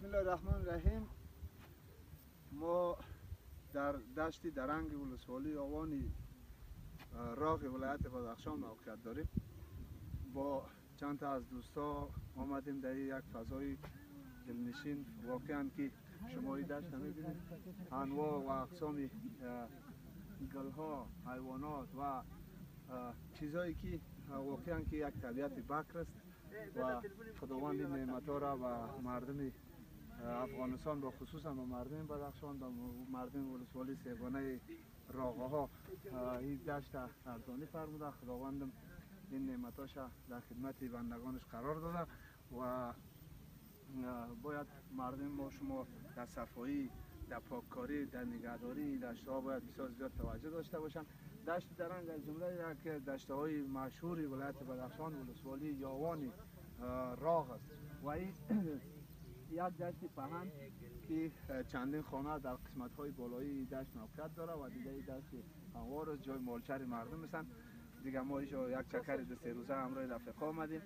بسم الله الرحمن الرحیم. ما در دشت درنگ ولسوالی آوانی راغ ولایت بدخشان موقعیت داریم. با چند تا از دوستا آمدیم در یک فضای دلنشین. واقعا که شما این دشت می‌بینید انواع و اقسام گلها، حیوانات و چیزایی که واقعا که یک طبیعت بکر است و خداوند این نعمت‌ها را و مردم افغانستان با خصوصا با مردم بدخشان و مردم ولسوالی سیگانه راغ‌ها این دشت ارزانی فرموده. خداوندم این نعمتاش در خدمت بندگانش قرار داده و باید مردم ما شما در صفایی، در پاککاری، در نگهداری دشت‌ها باید بسیار زیاد توجه داشته باشند. دشت درنگ از جمله یک دشت‌های مشهور ولایت بدخشان ولسوالی یاوان راغ است و این یک دشت پهن که چندین خانه در قسمت‌های بالایی دشت موقعیت داره و دیگه این دشت هموار است، جای مالچر مردم هستند. دیگه ما اینجا یک چکر دو سه روزه همراه رفقا آمدیم.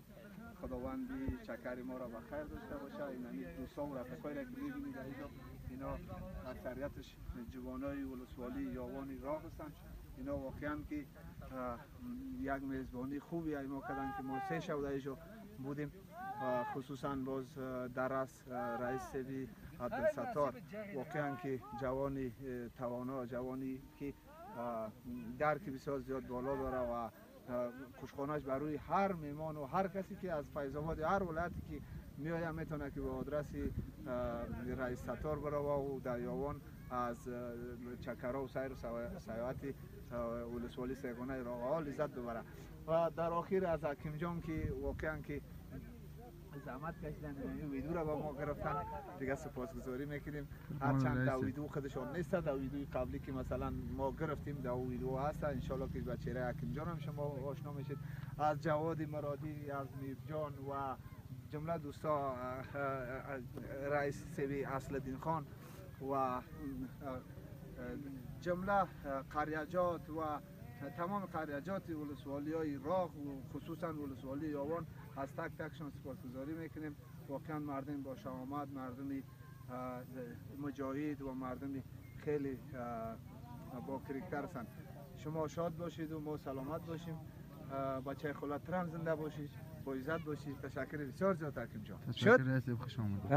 خداوندی چکر ما را بخیر داشته باشه. این دوستا و رفقایی را که می‌بینید اینجا اینا اکثریتش جوانای ولسوالی یاوان راغ هستند. اینا واقعا که یک میزبانی خوبی ما کردن که ما 3 شب اینجا بودیم. خصوصا باز درس رئیس سوی عبدالستار واقعا که جوانی توانا، جوانی که درک بسیار زیاد بالا داره و خوشخانه‌اش بر روی هر میمان و هر کسی که از فیض آباد هر ولایتی که میآید میتونه که به آدرس رئیس ستار بره و در یاوان از چکرها و سیر و سیاحت ولسوالی سیگانه راغ‌ها لذت ببره. و در آخر از حکیم جان که واقعا که زحمت کشیدن این ویدیو را با ما گرفتن، دیگه سپاسگزاری میکنیم. هرچند در ویدیو خودشان نیست، در ویدیو قبلی که مثلا ما گرفتیم در ویدیو هست، ان شاءالله که با چهره حکیم جان هم شما آشنا میشید. از جواد مرادی، از میب جان و جمله دوستا رئیس سوی اصلالدین خان و جمله قریجات و تمام قریجات ولسوالی های راغ و خصوصا ولسوالی یاوان از تک تکشان سپاسگزاری میکنیم. واقعا مردم با شهامت، مردم مجاهد و مردم خیلی با کرکتر هستند. شما شاد باشید و ما سلامت باشیم. بچه خلوت ترم زنده باشید، با عزت باشید. تشکر بسیار زیاد حکیم جان. تشکر، خوش آمدید.